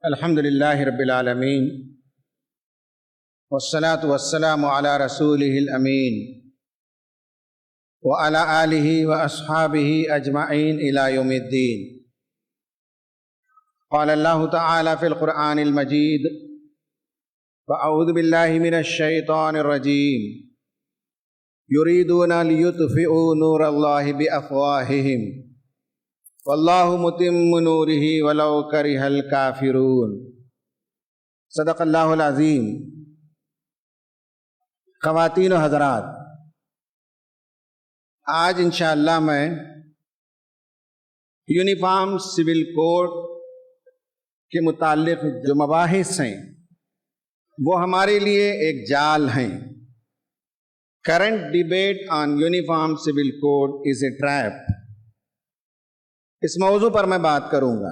الحمد للہ رب العالمین والصلاة والسلام علی رسولہ الامین وعلی آلہ واصحابہ اجمعین الی یوم الدین۔ قال اللہ تعالی فی القرآن المجید فاعوذ باللہ من الشیطان الرجیم یریدون لیطفئوا نور اللہ بافواہہم واللہ متم نورہ ولو کرہ الکافرون۔ صدق اللہ العظیم۔ خواتین و حضرات، آج انشاءاللہ میں یونیفارم سول کوڈ کے متعلق جو مباحث ہیں وہ ہمارے لیے ایک جال ہیں۔ Current debate on uniform civil code is a trap. اس موضوع پر میں بات کروں گا۔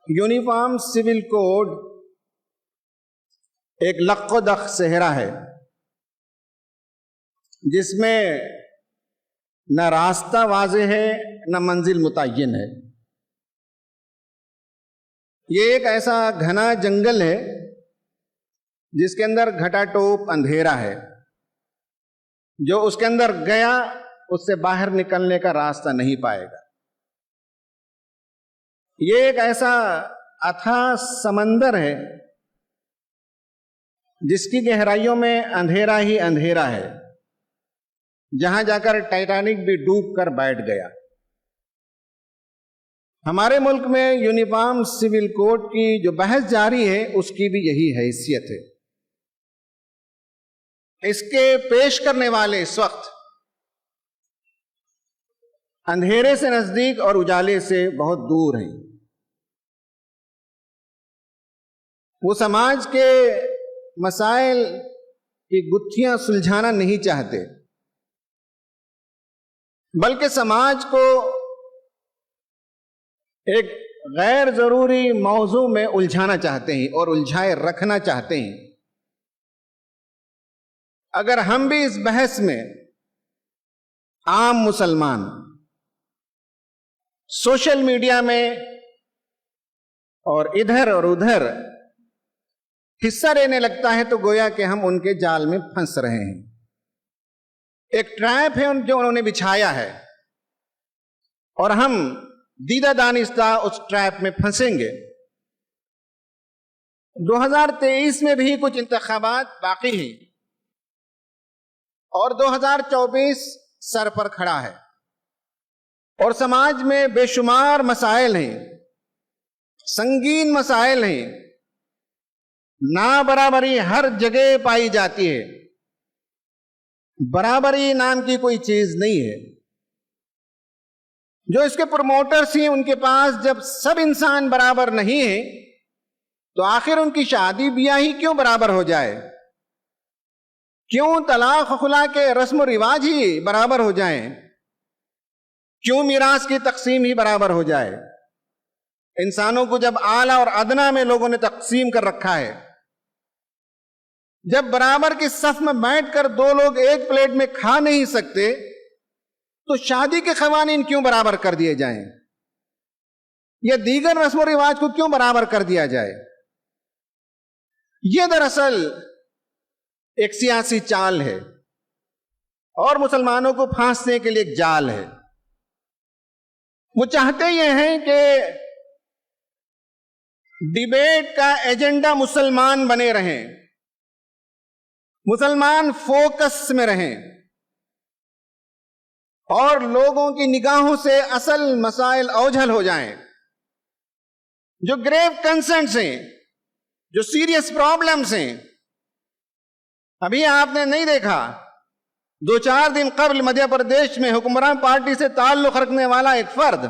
یونیفارم سول کوڈ ایک لق و دق صحرا ہے جس میں نہ راستہ واضح ہے نہ منزل متعین ہے۔ یہ ایک ایسا گھنا جنگل ہے جس کے اندر گھٹا ٹوپ اندھیرا ہے۔ جو اس کے اندر گیا اس سے باہر نکلنے کا راستہ نہیں پائے گا۔ یہ ایک ایسا اتھاہ سمندر ہے جس کی گہرائیوں میں اندھیرا ہی اندھیرا ہے، جہاں جا کر ٹائٹینک بھی ڈوب کر بیٹھ گیا۔ ہمارے ملک میں یونیفارم سول کوڈ کی جو بحث جاری ہے اس کی بھی یہی حیثیت ہے۔ اس کے پیش کرنے والے اس وقت اندھیرے سے نزدیک اور اجالے سے بہت دور ہیں۔ وہ سماج کے مسائل کی گتھیاں سلجھانا نہیں چاہتے، بلکہ سماج کو ایک غیر ضروری موضوع میں الجھانا چاہتے ہیں اور الجھائے رکھنا چاہتے ہیں۔ اگر ہم بھی اس بحث میں عام مسلمان سوشل میڈیا میں اور ادھر اور ادھر حصہ لینے لگتا ہے تو گویا کہ ہم ان کے جال میں پھنس رہے ہیں۔ ایک ٹریپ ہے جو انہوں نے بچھایا ہے اور ہم دیدہ دانستہ اس ٹریپ میں پھنسیں گے۔ 2023 میں بھی کچھ انتخابات باقی ہیں اور 2024 سر پر کھڑا ہے، اور سماج میں بے شمار مسائل ہیں، سنگین مسائل ہیں۔ نابرابری ہر جگہ پائی جاتی ہے، برابری نام کی کوئی چیز نہیں ہے۔ جو اس کے پروموٹرز ہیں ان کے پاس جب سب انسان برابر نہیں ہیں تو آخر ان کی شادی بیاہ ہی کیوں برابر ہو جائے؟ کیوں طلاق و خلا کے رسم و رواج ہی برابر ہو جائیں؟ کیوں میراث کی تقسیم ہی برابر ہو جائے؟ انسانوں کو جب اعلیٰ اور ادنا میں لوگوں نے تقسیم کر رکھا ہے، جب برابر کی صف میں بیٹھ کر دو لوگ ایک پلیٹ میں کھا نہیں سکتے تو شادی کے قوانین کیوں برابر کر دیے جائیں؟ یا دیگر رسم و رواج کو کیوں برابر کر دیا جائے؟ یہ دراصل ایک سیاسی چال ہے اور مسلمانوں کو پھانسنے کے لیے ایک جال ہے۔ وہ چاہتے یہ ہیں کہ ڈیبیٹ کا ایجنڈا مسلمان بنے رہیں، مسلمان فوکس میں رہیں اور لوگوں کی نگاہوں سے اصل مسائل اوجھل ہو جائیں۔ جو گریو کنسرنز ہیں، جو سیریس پرابلمز ہیں۔ ابھی آپ نے نہیں دیکھا 2-4 دن قبل مدھیہ پردیش میں حکمران پارٹی سے تعلق رکھنے والا ایک فرد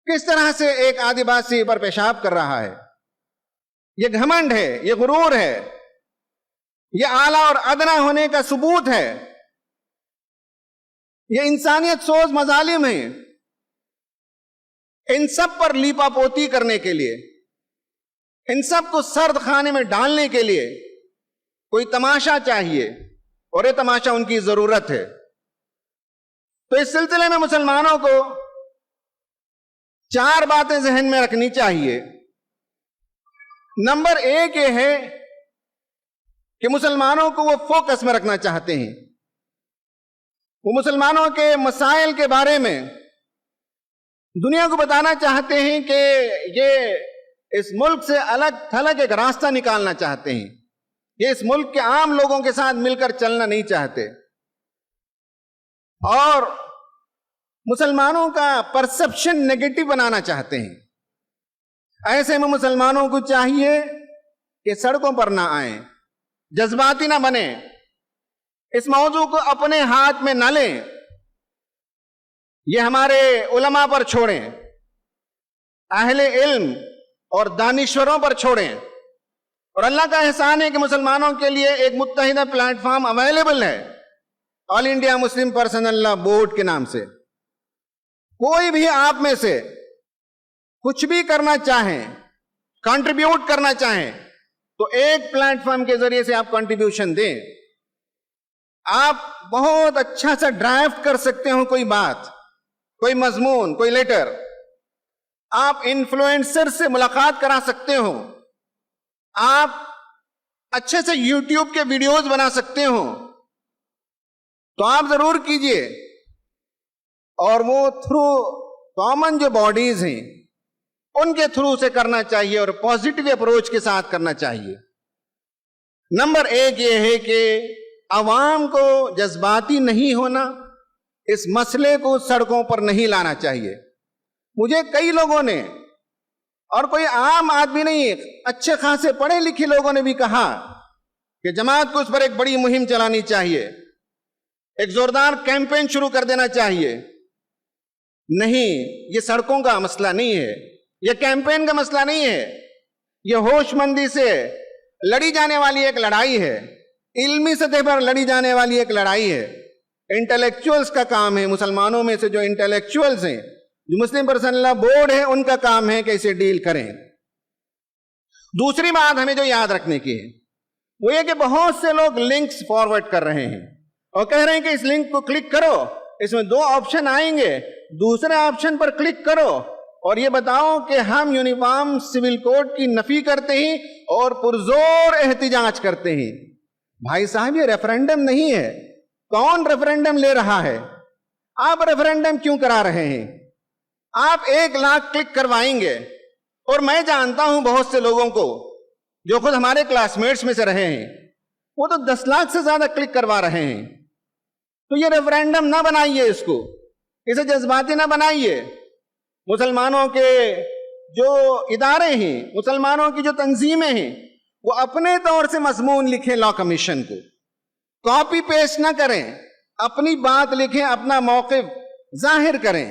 کس طرح سے ایک آدیواسی پر پیشاب کر رہا ہے؟ یہ گھمنڈ ہے، یہ غرور ہے، یہ اعلیٰ اور ادنا ہونے کا ثبوت ہے۔ یہ انسانیت سوز مظالم ہیں۔ ان سب پر لیپا پوتی کرنے کے لیے، ان سب کو سرد خانے میں ڈالنے کے لیے کوئی تماشا چاہیے، اور یہ تماشا ان کی ضرورت ہے۔ تو اس سلسلے میں مسلمانوں کو 4 باتیں ذہن میں رکھنی چاہیے۔ نمبر 1 یہ ہے کہ مسلمانوں کو وہ فوکس میں رکھنا چاہتے ہیں، وہ مسلمانوں کے مسائل کے بارے میں دنیا کو بتانا چاہتے ہیں کہ یہ اس ملک سے الگ تھلگ ایک راستہ نکالنا چاہتے ہیں، یہ اس ملک کے عام لوگوں کے ساتھ مل کر چلنا نہیں چاہتے، اور مسلمانوں کا پرسپشن نیگیٹو بنانا چاہتے ہیں۔ ایسے میں مسلمانوں کو چاہیے کہ سڑکوں پر نہ آئیں، جذباتی نہ بنیں، اس موضوع کو اپنے ہاتھ میں نہ لیں، یہ ہمارے علماء پر چھوڑیں، اہل علم اور دانشوروں پر چھوڑیں۔ اور اللہ کا احسان ہے کہ مسلمانوں کے لیے ایک متحدہ پلیٹ فارم اویلیبل ہے، آل انڈیا مسلم پرسنل لا بورڈ کے نام سے۔ کوئی بھی آپ میں سے کچھ بھی کرنا چاہیں، کنٹریبیوٹ کرنا چاہیں، تو ایک پلیٹ فارم کے ذریعے سے آپ کنٹریبیوشن دیں۔ آپ بہت اچھا سا ڈرافٹ کر سکتے ہو کوئی بات، کوئی مضمون، کوئی لیٹر، آپ انفلوئنسر سے ملاقات کرا سکتے ہو، آپ اچھے سے یوٹیوب کے ویڈیوز بنا سکتے ہو، تو آپ ضرور کیجئے، اور وہ تھرو کامن جو باڈیز ہیں ان کے تھرو سے کرنا چاہیے، اور پازیٹیو اپروچ کے ساتھ کرنا چاہیے۔ نمبر 1 یہ ہے کہ عوام کو جذباتی نہیں ہونا، اس مسئلے کو سڑکوں پر نہیں لانا چاہیے۔ مجھے کئی لوگوں نے، اور کوئی عام آدمی نہیں، اچھے خاصے پڑھے لکھے لوگوں نے بھی کہا کہ جماعت کو اس پر ایک بڑی مہم چلانی چاہیے، ایک زوردار کیمپین شروع کر دینا چاہیے۔ نہیں، یہ سڑکوں کا مسئلہ نہیں ہے، یہ کیمپین کا مسئلہ نہیں ہے، یہ ہوش مندی سے لڑی جانے والی ایک لڑائی ہے، علمی سطح پر لڑی جانے والی ایک لڑائی ہے۔ انٹلیکچوئلز کا کام ہے، مسلمانوں میں سے جو انٹلیکچوئلز ہیں، جو مسلم پرسنل لا بورڈ ہے، ان کا کام ہے کہ اسے ڈیل کریں۔ دوسری بات ہمیں جو یاد رکھنے کی ہے وہ یہ کہ بہت سے لوگ لنکس فارورڈ کر رہے ہیں اور کہہ رہے ہیں کہ اس لنک کو کلک کرو، اس میں 2 آپشن آئیں گے، دوسرے آپشن پر کلک کرو اور یہ بتاؤ کہ ہم یونیفارم سول کوڈ کی نفی کرتے ہیں اور پرزور احتجاج کرتے ہیں۔ بھائی صاحب، یہ ریفرینڈم نہیں ہے، کون ریفرینڈم لے رہا ہے؟ آپ ریفرینڈم کیوں کرا رہے ہیں؟ آپ 1 لاکھ کلک کروائیں گے، اور میں جانتا ہوں بہت سے لوگوں کو جو خود ہمارے کلاس میٹس میں سے رہے ہیں، وہ تو 10 لاکھ سے زیادہ کلک کروا رہے ہیں۔ تو یہ ریفرینڈم نہ بنائیے، اس کو، اسے جذباتی نہ بنائیے۔ مسلمانوں کے جو ادارے ہیں، مسلمانوں کی جو تنظیمیں ہیں، وہ اپنے طور سے مضمون لکھیں، لا کمیشن کو کاپی پیسٹ نہ کریں، اپنی بات لکھیں، اپنا موقف ظاہر کریں۔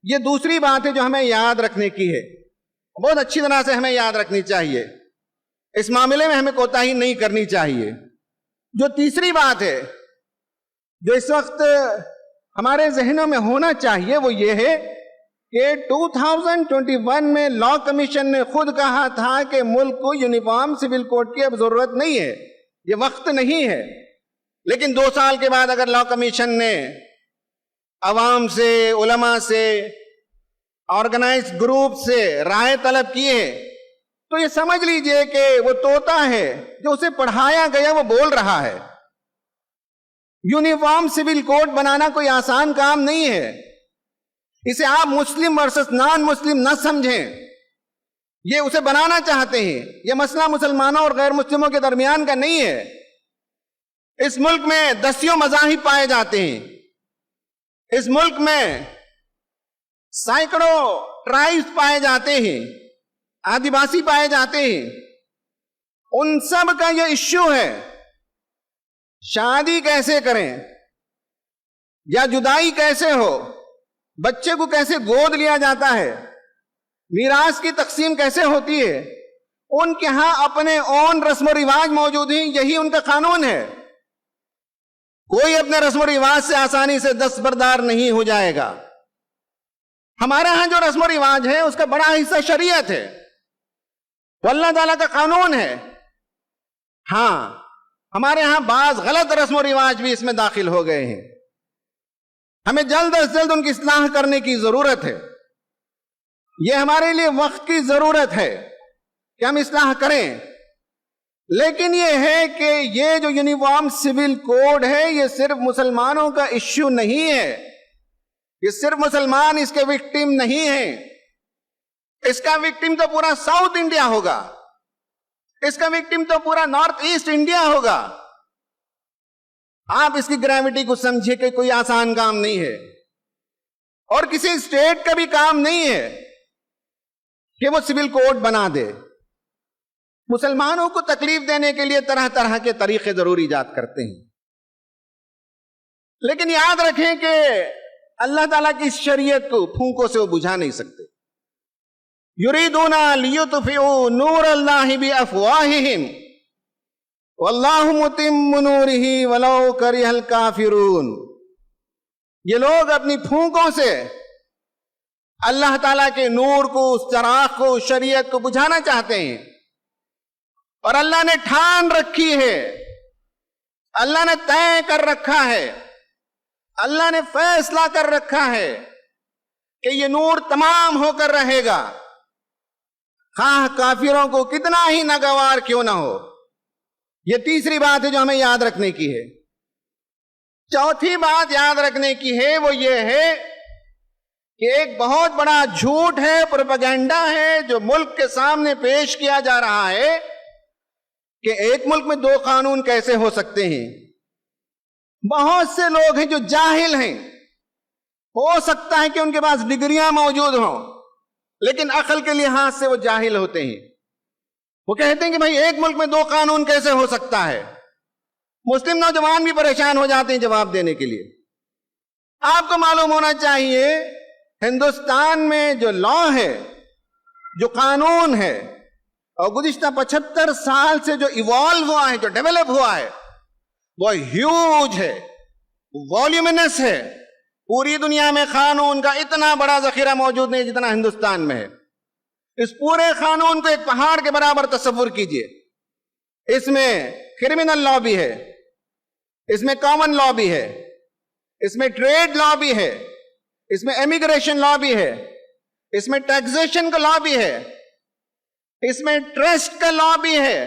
یہ دوسری بات ہے جو ہمیں یاد رکھنے کی ہے، بہت اچھی طرح سے ہمیں یاد رکھنی چاہیے، اس معاملے میں ہمیں کوتاہی نہیں کرنی چاہیے۔ جو تیسری بات ہے جو اس وقت ہمارے ذہنوں میں ہونا چاہیے وہ یہ ہے کہ 2021 میں لا کمیشن نے خود کہا تھا کہ ملک کو یونیفارم سول کوڈ کی اب ضرورت نہیں ہے، یہ وقت نہیں ہے، لیکن 2 سال کے بعد اگر لا کمیشن نے عوام سے، علماء سے، آرگنائز گروپ سے رائے طلب کی ہے تو یہ سمجھ لیجئے کہ وہ طوطا ہے جو اسے پڑھایا گیا وہ بول رہا ہے۔ یونیفارم سول کوڈ بنانا کوئی آسان کام نہیں ہے، اسے آپ مسلم ورسس نان مسلم نہ سمجھیں، یہ اسے بنانا چاہتے ہیں، یہ مسئلہ مسلمانوں اور غیر مسلموں کے درمیان کا نہیں ہے۔ اس ملک میں 10 مذاہب پائے جاتے ہیں، اس ملک میں سینکڑوں ٹرائبز پائے جاتے ہیں، آدیواسی پائے جاتے ہیں، ان سب کا یہ ایشو ہے، شادی کیسے کریں یا جدائی کیسے ہو، بچے کو کیسے گود لیا جاتا ہے، میراث کی تقسیم کیسے ہوتی ہے، ان کے ہاں اپنے اون رسم و رواج موجود ہیں، یہی ان کا قانون ہے۔ کوئی اپنے رسم و رواج سے آسانی سے دستبردار نہیں ہو جائے گا۔ ہمارے ہاں جو رسم و رواج ہے اس کا بڑا حصہ شریعت ہے، وہ اللہ تعالیٰ کا قانون ہے۔ ہاں، ہمارے ہاں بعض غلط رسم و رواج بھی اس میں داخل ہو گئے ہیں، ہمیں جلد از جلد ان کی اصلاح کرنے کی ضرورت ہے۔ یہ ہمارے لیے وقت کی ضرورت ہے کہ ہم اصلاح کریں، لیکن یہ ہے کہ یہ جو یونیفارم سول کوڈ ہے یہ صرف مسلمانوں کا ایشو نہیں ہے، یہ صرف مسلمان اس کے وکٹم نہیں ہیں، اس کا وکٹم تو پورا ساؤتھ انڈیا ہوگا، اس کا وکٹم تو پورا نارتھ ایسٹ انڈیا ہوگا۔ آپ اس کی گریوٹی کو سمجھے کہ کوئی آسان کام نہیں ہے، اور کسی اسٹیٹ کا بھی کام نہیں ہے کہ وہ سول کوڈ بنا دے۔ مسلمانوں کو تکلیف دینے کے لیے طرح طرح کے طریقے ضرور ایجاد کرتے ہیں، لیکن یاد رکھیں کہ اللہ تعالیٰ کی شریعت کو پھونکوں سے وہ بجھا نہیں سکتے۔ یریدون لیطفئوا نور اللہ بافواہہم واللہ متم نورہ ولو کرہ الکافرون۔ یہ لوگ اپنی پھونکوں سے اللہ تعالیٰ کے نور کو، اس چراغ کو، اس شریعت کو بجھانا چاہتے ہیں، اور اللہ نے ٹھان رکھی ہے، اللہ نے طے کر رکھا ہے، اللہ نے فیصلہ کر رکھا ہے کہ یہ نور تمام ہو کر رہے گا، خواہ کافروں کو کتنا ہی ناگوار کیوں نہ ہو۔ یہ تیسری بات ہے جو ہمیں یاد رکھنے کی ہے۔ چوتھی بات یاد رکھنے کی ہے وہ یہ ہے کہ ایک بہت بڑا جھوٹ ہے، پروپیگنڈا ہے جو ملک کے سامنے پیش کیا جا رہا ہے کہ ایک ملک میں دو قانون کیسے ہو سکتے ہیں۔ بہت سے لوگ ہیں جو جاہل ہیں، ہو سکتا ہے کہ ان کے پاس ڈگریاں موجود ہوں، لیکن عقل کے لحاظ سے وہ جاہل ہوتے ہیں۔ وہ کہتے ہیں کہ بھائی ایک ملک میں دو قانون کیسے ہو سکتا ہے۔ مسلم نوجوان بھی پریشان ہو جاتے ہیں جواب دینے کے لیے۔ آپ کو معلوم ہونا چاہیے ہندوستان میں جو لا ہے، جو قانون ہے، اور گزشتہ 75 سال سے جو ایوالو ہوا ہے، جو ڈیولپ ہوا ہے، وہ ہیوج ہے، والیومنس ہے۔ پوری دنیا میں قانون کا اتنا بڑا ذخیرہ موجود نہیں جتنا ہندوستان میں ہے۔ اس پورے قانون کو ایک پہاڑ کے برابر تصور کیجئے۔ اس میں کرمنل لا بھی ہے، اس میں کامن لا بھی ہے، اس میں ٹریڈ لا بھی ہے، اس میں امیگریشن لا بھی ہے، اس میں ٹیکسیشن کا لا بھی ہے، اس میں ٹرسٹ کا لا بھی ہے،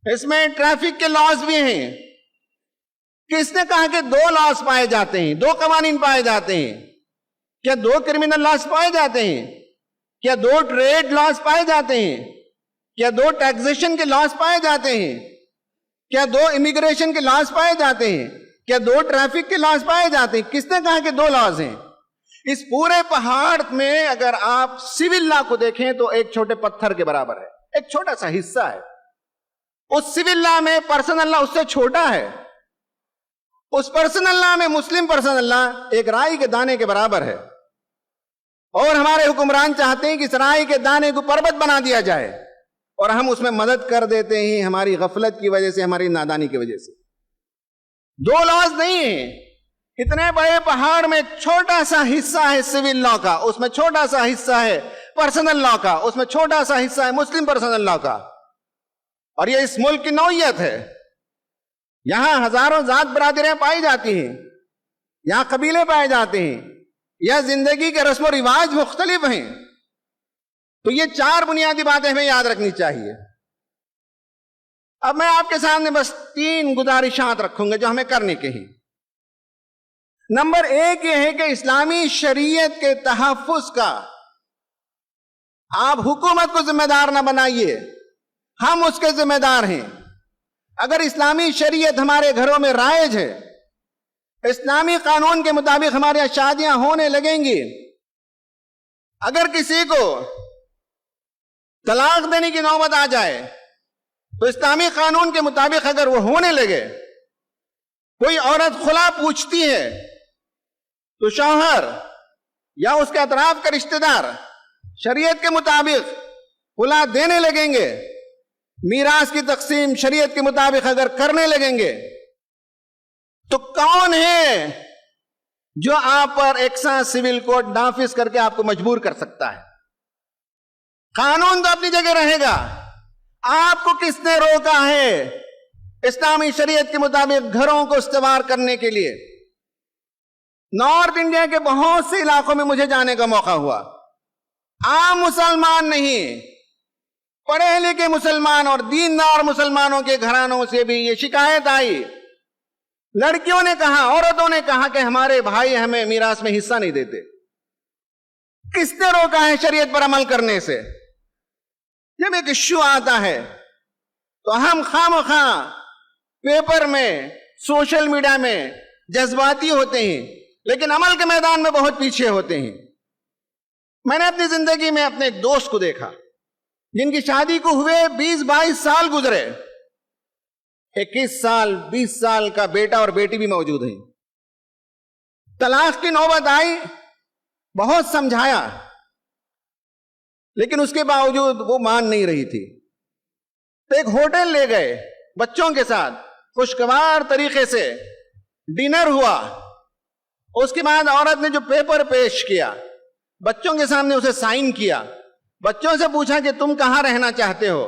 اس میں ٹریفک کے لاز بھی ہیں۔ کس نے کہا کہ دو لاز پائے جاتے ہیں، دو قوانین پائے جاتے ہیں؟ کیا دو کرمنل لاز پائے جاتے ہیں؟ کیا دو ٹریڈ لاز پائے جاتے ہیں؟ کیا دو ٹیکسیشن کے لاز پائے جاتے ہیں؟ کیا دو امیگریشن کے لاز پائے جاتے ہیں؟ کیا دو ٹریفک کے لاز پائے جاتے ہیں؟ کس نے کہا کہ دو لاز ہیں؟ اس پورے پہاڑ میں اگر آپ سول لا کو دیکھیں تو ایک چھوٹے پتھر کے برابر ہے، ایک چھوٹا سا حصہ ہے۔ اس سول لا میں پرسنل لا اس سے چھوٹا ہے۔ اس پرسنل لا میں مسلم پرسنل لا ایک رائی کے دانے کے برابر ہے، اور ہمارے حکمران چاہتے ہیں کہ اس رائی کے دانے کو پربت بنا دیا جائے، اور ہم اس میں مدد کر دیتے ہیں ہماری غفلت کی وجہ سے، ہماری نادانی کی وجہ سے۔ دو لاز نہیں ہیں، اتنے بڑے پہاڑ میں چھوٹا سا حصہ ہے سول لا کا، اس میں چھوٹا سا حصہ ہے پرسنل لا کا، اس میں چھوٹا سا حصہ ہے مسلم پرسنل لا کا۔ اور یہ اس ملک کی نوعیت ہے۔ یہاں ہزاروں ذات برادریاں پائی جاتی ہیں، یہاں قبیلے پائے جاتے ہیں، یہاں زندگی کے رسم و رواج مختلف ہیں۔ تو یہ چار بنیادی باتیں ہمیں یاد رکھنی چاہیے۔ اب میں آپ کے سامنے بس 3 گزارشات رکھوں گا جو ہمیں کرنے کے ہیں۔ نمبر 1 یہ ہے کہ اسلامی شریعت کے تحفظ کا آپ حکومت کو ذمہ دار نہ بنائیے، ہم اس کے ذمہ دار ہیں۔ اگر اسلامی شریعت ہمارے گھروں میں رائج ہے، اسلامی قانون کے مطابق ہمارے یہاں شادیاں ہونے لگیں گی، اگر کسی کو طلاق دینے کی نوبت آ جائے تو اسلامی قانون کے مطابق اگر وہ ہونے لگے، کوئی عورت خلا پوچھتی ہے تو شوہر یا اس کے اطراف کے رشتہ دار شریعت کے مطابق خلا دینے لگیں گے، میراث کی تقسیم شریعت کے مطابق اگر کرنے لگیں گے، تو کون ہے جو آپ پر ایک سا سول کوڈ نافذ کر کے آپ کو مجبور کر سکتا ہے؟ قانون تو اپنی جگہ رہے گا، آپ کو کس نے روکا ہے اسلامی شریعت کے مطابق گھروں کو استوار کرنے کے لیے؟ نارتھ انڈیا کے بہت سے علاقوں میں مجھے جانے کا موقع ہوا، عام مسلمان نہیں، پڑھے لکھے مسلمان اور دیندار مسلمانوں کے گھرانوں سے بھی یہ شکایت آئی. لڑکیوں نے کہا، عورتوں نے کہا کہ ہمارے بھائی ہمیں میراث میں حصہ نہیں دیتے. کس نے روکا ہے شریعت پر عمل کرنے سے؟ جب ایک ایشو آتا ہے تو ہم خواہ پیپر میں، سوشل میڈیا میں جذباتی ہوتے ہیں، لیکن عمل کے میدان میں بہت پیچھے ہوتے ہیں. میں نے اپنی زندگی میں اپنے ایک دوست کو دیکھا جن کی شادی کو ہوئے 20-22 سال گزرے، 21 سال 20 سال کا بیٹا اور بیٹی بھی موجود ہیں. طلاق کی نوبت آئی، بہت سمجھایا، لیکن اس کے باوجود وہ مان نہیں رہی تھی. تو ایک ہوٹل لے گئے بچوں کے ساتھ، خوشگوار طریقے سے ڈنر ہوا. اس کے بعد عورت نے جو پیپر پیش کیا، بچوں کے سامنے اسے سائن کیا. بچوں سے پوچھا کہ تم کہاں رہنا چاہتے ہو؟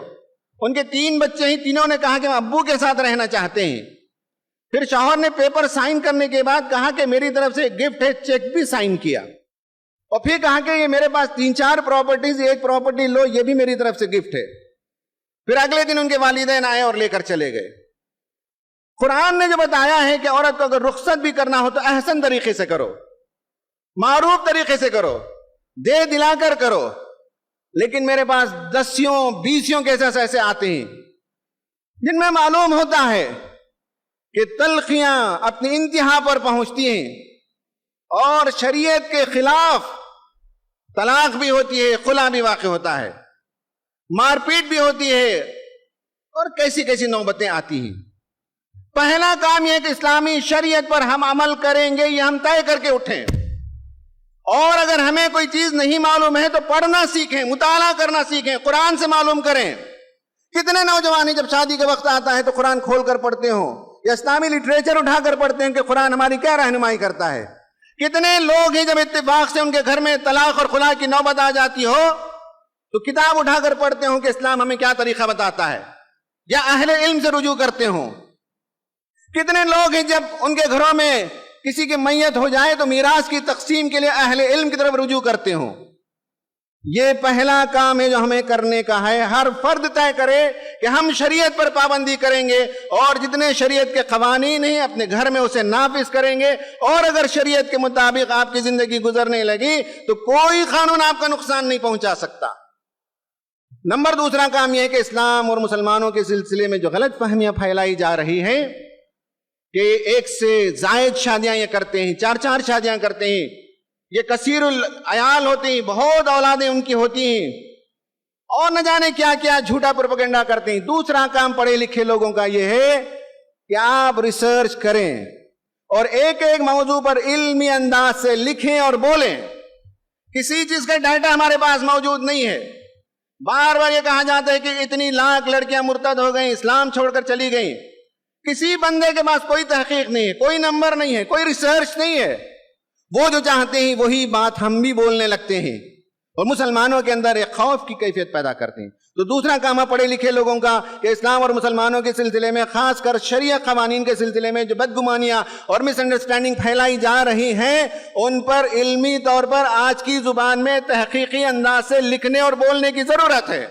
ان کے 3 بچے ہیں، تینوں نے کہا کہ ہم ابو کے ساتھ رہنا چاہتے ہیں. پھر شوہر نے پیپر سائن کرنے کے بعد کہا کہ میری طرف سے گفٹ ہے، چیک بھی سائن کیا. اور پھر کہا کہ یہ میرے پاس 3-4 پراپرٹیز، ایک پراپرٹی لو، یہ بھی میری طرف سے گفٹ ہے. پھر اگلے دن ان کے والدین آئے اور لے کر چلے گئے. قرآن نے جو بتایا ہے کہ عورت کو اگر رخصت بھی کرنا ہو تو احسن طریقے سے کرو، معروف طریقے سے کرو، دے دلا کر کرو. لیکن میرے پاس 10-20 کیسز ایسے آتے ہیں جن میں معلوم ہوتا ہے کہ تلخیاں اپنی انتہا پر پہنچتی ہیں اور شریعت کے خلاف طلاق بھی ہوتی ہے، خلا بھی واقع ہوتا ہے، مار پیٹ بھی ہوتی ہے، اور کیسی کیسی نوبتیں آتی ہیں. پہلا کام یہ ہے کہ اسلامی شریعت پر ہم عمل کریں گے، یہ ہم طے کر کے اٹھیں. اور اگر ہمیں کوئی چیز نہیں معلوم ہے تو پڑھنا سیکھیں، مطالعہ کرنا سیکھیں، قرآن سے معلوم کریں. کتنے نوجوان جب شادی کا وقت آتا ہے تو قرآن کھول کر پڑھتے ہوں یا اسلامی لٹریچر اٹھا کر پڑھتے ہیں کہ قرآن ہماری کیا رہنمائی کرتا ہے. کتنے لوگ ہیں جب اتفاق سے ان کے گھر میں طلاق اور خلا کی نوبت آ جاتی ہو تو کتاب اٹھا کر پڑھتے ہوں کہ اسلام ہمیں کیا طریقہ بتاتا ہے، یا اہل علم سے رجوع کرتے ہوں. کتنے لوگ ہیں جب ان کے گھروں میں کسی کی میت ہو جائے تو میراث کی تقسیم کے لیے اہل علم کی طرف رجوع کرتے ہوں. یہ پہلا کام ہے جو ہمیں کرنے کا ہے. ہر فرد طے کرے کہ ہم شریعت پر پابندی کریں گے اور جتنے شریعت کے قوانین ہیں اپنے گھر میں اسے نافذ کریں گے. اور اگر شریعت کے مطابق آپ کی زندگی گزرنے لگی تو کوئی قانون آپ کا نقصان نہیں پہنچا سکتا. نمبر دوسرا کام یہ ہے کہ اسلام اور مسلمانوں کے سلسلے میں جو غلط فہمیاں پھیلائی جا رہی ہیں کہ ایک سے زائد شادیاں یہ کرتے ہیں، 4 شادیاں کرتے ہیں، یہ کثیر العیال ہوتے ہیں، بہت اولادیں ان کی ہوتی ہیں، اور نہ جانے کیا کیا جھوٹا پروپیگنڈا کرتے ہیں. دوسرا کام پڑھے لکھے لوگوں کا یہ ہے کہ آپ ریسرچ کریں اور ایک ایک موضوع پر علمی انداز سے لکھیں اور بولیں. کسی چیز کا ڈیٹا ہمارے پاس موجود نہیں ہے. بار بار یہ کہا جاتا ہے کہ اتنی لاکھ لڑکیاں مرتد ہو گئیں، اسلام چھوڑ کر چلی گئیں. کسی بندے کے پاس کوئی تحقیق نہیں ہے، کوئی نمبر نہیں ہے، کوئی ریسرچ نہیں ہے. وہ جو چاہتے ہیں وہی بات ہم بھی بولنے لگتے ہیں اور مسلمانوں کے اندر ایک خوف کی کیفیت پیدا کرتے ہیں. تو دوسرا کام ہے پڑھے لکھے لوگوں کا کہ اسلام اور مسلمانوں کے سلسلے میں، خاص کر شرعیہ قوانین کے سلسلے میں جو بدگمانیاں اور مس انڈرسٹینڈنگ پھیلائی جا رہی ہیں ان پر علمی طور پر آج کی زبان میں تحقیقی انداز سے لکھنے اور بولنے کی ضرورت ہے.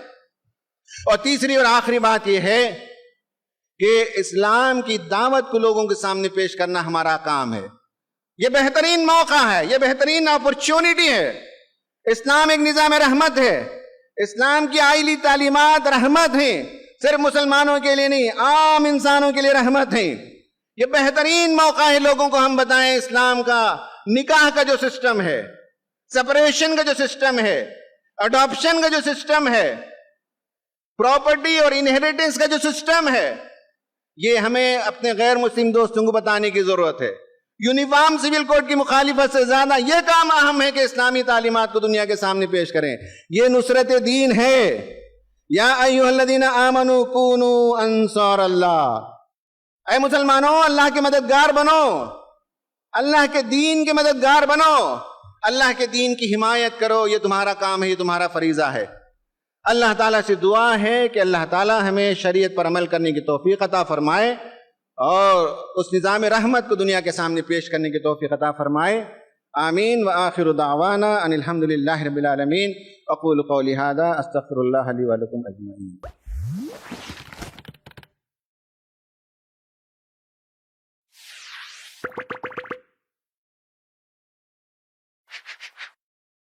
اور تیسری اور آخری بات یہ ہے کہ اسلام کی دعوت کو لوگوں کے سامنے پیش کرنا ہمارا کام ہے. یہ بہترین موقع ہے، یہ بہترین اپرچونٹی ہے. اسلام ایک نظام رحمت ہے. اسلام کی آئلی تعلیمات رحمت ہیں، صرف مسلمانوں کے لیے نہیں، عام انسانوں کے لیے رحمت ہیں. یہ بہترین موقع ہے لوگوں کو ہم بتائیں اسلام کا نکاح کا جو سسٹم ہے، سپریشن کا جو سسٹم ہے، اڈاپشن کا جو سسٹم ہے، پراپرٹی اور انہیریٹنس کا جو سسٹم ہے، یہ ہمیں اپنے غیر مسلم دوستوں کو بتانے کی ضرورت ہے. یونیفارم سول کوڈ کی مخالفت سے زیادہ یہ کام اہم ہے کہ اسلامی تعلیمات کو دنیا کے سامنے پیش کریں. یہ نصرت دین ہے. یا ایھا الذین آمنوا کونوا انصار اللہ، اے مسلمانوں اللہ کے مددگار بنو، اللہ کے دین کے مددگار بنو، اللہ کے دین کی حمایت کرو. یہ تمہارا کام ہے، یہ تمہارا فریضہ ہے. اللہ تعالیٰ سے دعا ہے کہ اللہ تعالیٰ ہمیں شریعت پر عمل کرنے کی توفیق عطا فرمائے اور اس نظام رحمت کو دنیا کے سامنے پیش کرنے کی توفیق عطا فرمائے. آمین. وآخر دعوانا ان الحمد للہ رب العالمین. اقول قولی ھذا استغفر اللہ لی ولکم اجمعین.